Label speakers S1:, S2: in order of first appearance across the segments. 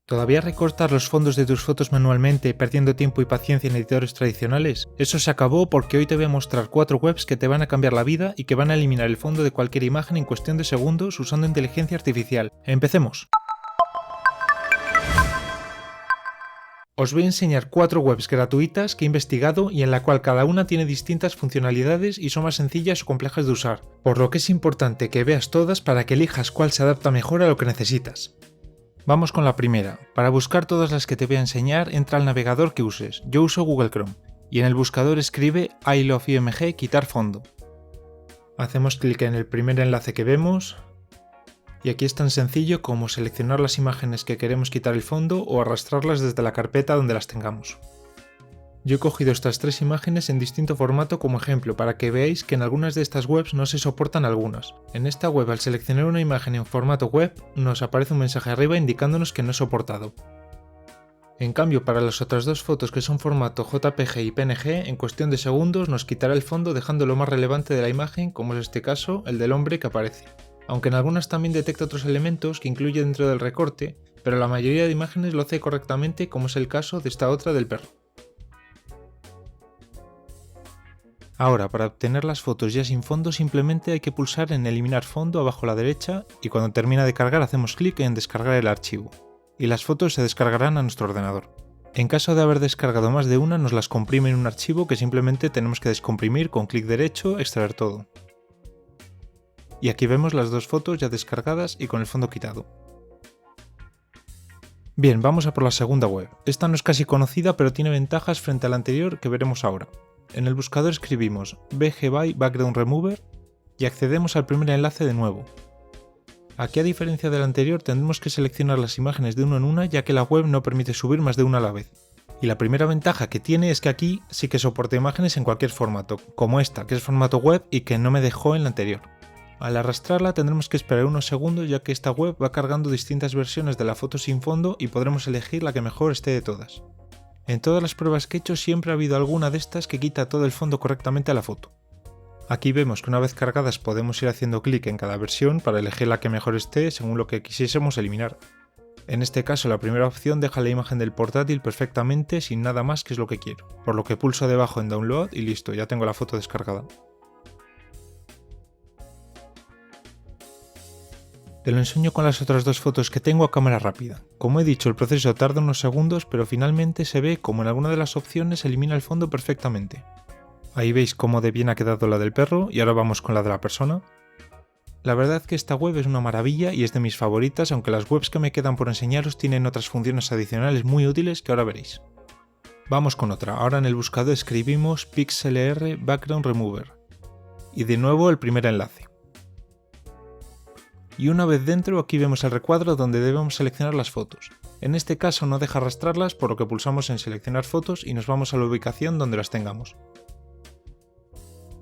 S1: ¿Todavía recortas los fondos de tus fotos manualmente, perdiendo tiempo y paciencia en editores tradicionales? Eso se acabó porque hoy te voy a mostrar 4 webs que te van a cambiar la vida y que van a eliminar el fondo de cualquier imagen en cuestión de segundos usando inteligencia artificial. ¡Empecemos! Os voy a enseñar 4 webs gratuitas que he investigado y en la cual cada una tiene distintas funcionalidades y son más sencillas o complejas de usar, por lo que es importante que veas todas para que elijas cuál se adapta mejor a lo que necesitas. Vamos con la primera. Para buscar todas las que te voy a enseñar, entra al navegador que uses. Yo uso Google Chrome y en el buscador escribe I love IMG quitar fondo. Hacemos clic en el primer enlace que vemos. Y aquí es tan sencillo como seleccionar las imágenes que queremos quitar el fondo o arrastrarlas desde la carpeta donde las tengamos. Yo he cogido estas 3 imágenes en distinto formato como ejemplo para que veáis que en algunas de estas webs no se soportan algunas. En esta web, al seleccionar una imagen en formato web, nos aparece un mensaje arriba indicándonos que no es soportado. En cambio, para las otras 2 fotos que son formato JPG y PNG, en cuestión de segundos nos quitará el fondo dejando lo más relevante de la imagen, como es este caso, el del hombre que aparece. Aunque en algunas también detecta otros elementos que incluye dentro del recorte, pero la mayoría de imágenes lo hace correctamente, como es el caso de esta otra del perro. Ahora, para obtener las fotos ya sin fondo, simplemente hay que pulsar en eliminar fondo abajo a la derecha y cuando termina de cargar hacemos clic en descargar el archivo, y las fotos se descargarán a nuestro ordenador. En caso de haber descargado más de una, nos las comprime en un archivo que simplemente tenemos que descomprimir con clic derecho, extraer todo. Y aquí vemos las 2 fotos ya descargadas y con el fondo quitado. Bien, vamos a por la segunda web. Esta no es casi conocida, pero tiene ventajas frente a la anterior que veremos ahora. En el buscador escribimos BG by Background Remover y accedemos al primer enlace de nuevo. Aquí, a diferencia del anterior, tendremos que seleccionar las imágenes de una en una, ya que la web no permite subir más de una a la vez. Y la primera ventaja que tiene es que aquí sí que soporta imágenes en cualquier formato, como esta, que es formato web y que no me dejó en la anterior. Al arrastrarla tendremos que esperar unos segundos, ya que esta web va cargando distintas versiones de la foto sin fondo y podremos elegir la que mejor esté de todas. En todas las pruebas que he hecho siempre ha habido alguna de estas que quita todo el fondo correctamente a la foto. Aquí vemos que una vez cargadas podemos ir haciendo clic en cada versión para elegir la que mejor esté según lo que quisiésemos eliminar. En este caso la primera opción deja la imagen del portátil perfectamente sin nada más que es lo que quiero, por lo que pulso debajo en Download y listo, ya tengo la foto descargada. Te lo enseño con las otras 2 fotos que tengo a cámara rápida. Como he dicho, el proceso tarda unos segundos, pero finalmente se ve como en alguna de las opciones elimina el fondo perfectamente. Ahí veis cómo de bien ha quedado la del perro y ahora vamos con la de la persona. La verdad que esta web es una maravilla y es de mis favoritas, aunque las webs que me quedan por enseñaros tienen otras funciones adicionales muy útiles que ahora veréis. Vamos con otra. Ahora en el buscador escribimos PixLR Background Remover. Y de nuevo el primer enlace. Y una vez dentro aquí vemos el recuadro donde debemos seleccionar las fotos. En este caso no deja arrastrarlas, por lo que pulsamos en seleccionar fotos y nos vamos a la ubicación donde las tengamos.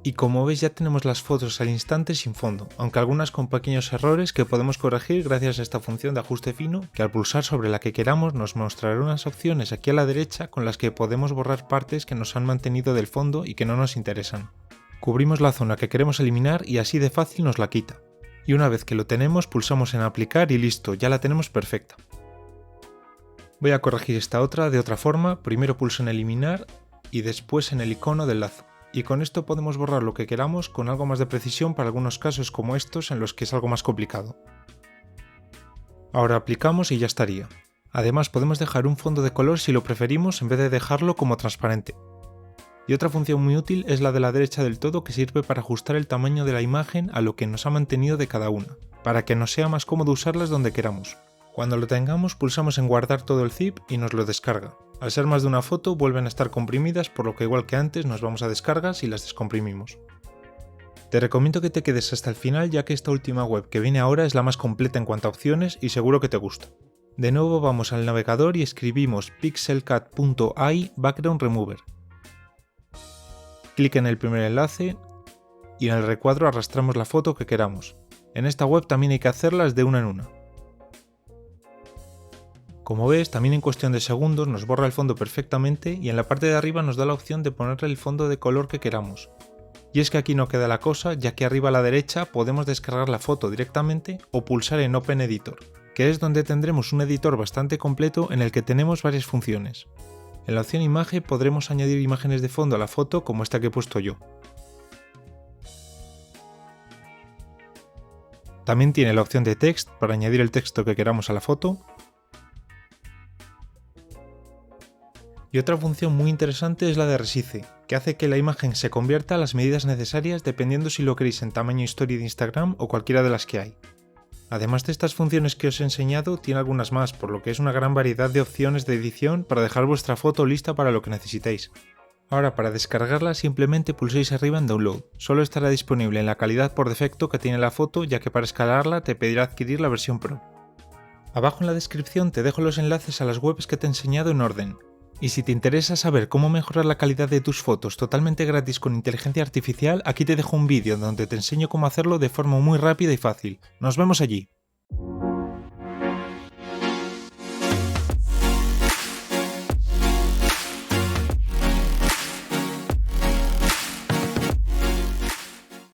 S1: Y como veis ya tenemos las fotos al instante sin fondo, aunque algunas con pequeños errores que podemos corregir gracias a esta función de ajuste fino que al pulsar sobre la que queramos nos mostrará unas opciones aquí a la derecha con las que podemos borrar partes que nos han mantenido del fondo y que no nos interesan. Cubrimos la zona que queremos eliminar y así de fácil nos la quita. Y una vez que lo tenemos pulsamos en aplicar y listo, ya la tenemos perfecta. Voy a corregir esta otra de otra forma, primero pulso en eliminar y después en el icono del lazo. Y con esto podemos borrar lo que queramos con algo más de precisión para algunos casos como estos en los que es algo más complicado. Ahora aplicamos y ya estaría. Además podemos dejar un fondo de color si lo preferimos en vez de dejarlo como transparente. Y otra función muy útil es la de la derecha del todo que sirve para ajustar el tamaño de la imagen a lo que nos ha mantenido de cada una, para que nos sea más cómodo usarlas donde queramos. Cuando lo tengamos pulsamos en guardar todo el zip y nos lo descarga. Al ser más de una foto vuelven a estar comprimidas, por lo que igual que antes nos vamos a descargas y las descomprimimos. Te recomiendo que te quedes hasta el final, ya que esta última web que viene ahora es la más completa en cuanto a opciones y seguro que te gusta. De nuevo vamos al navegador y escribimos pixelcat.ai Background Remover. Clic en el primer enlace y en el recuadro arrastramos la foto que queramos. En esta web también hay que hacerlas de una en una. Como ves, también en cuestión de segundos nos borra el fondo perfectamente y en la parte de arriba nos da la opción de ponerle el fondo de color que queramos. Y es que aquí no queda la cosa, ya que arriba a la derecha podemos descargar la foto directamente o pulsar en Open Editor. que es donde tendremos un editor bastante completo en el que tenemos varias funciones. En la opción imagen podremos añadir imágenes de fondo a la foto como esta que he puesto yo. También tiene la opción de text para añadir el texto que queramos a la foto. Y otra función muy interesante es la de resize, que hace que la imagen se convierta a las medidas necesarias dependiendo si lo queréis en tamaño story de Instagram o cualquiera de las que hay. Además de estas funciones que os he enseñado, tiene algunas más, por lo que es una gran variedad de opciones de edición para dejar vuestra foto lista para lo que necesitéis. Ahora, para descargarla simplemente pulséis arriba en Download. Solo estará disponible en la calidad por defecto que tiene la foto, ya que para escalarla te pedirá adquirir la versión Pro. Abajo en la descripción te dejo los enlaces a las webs que te he enseñado en orden. Y si te interesa saber cómo mejorar la calidad de tus fotos totalmente gratis con inteligencia artificial, aquí te dejo un vídeo donde te enseño cómo hacerlo de forma muy rápida y fácil. ¡Nos vemos allí!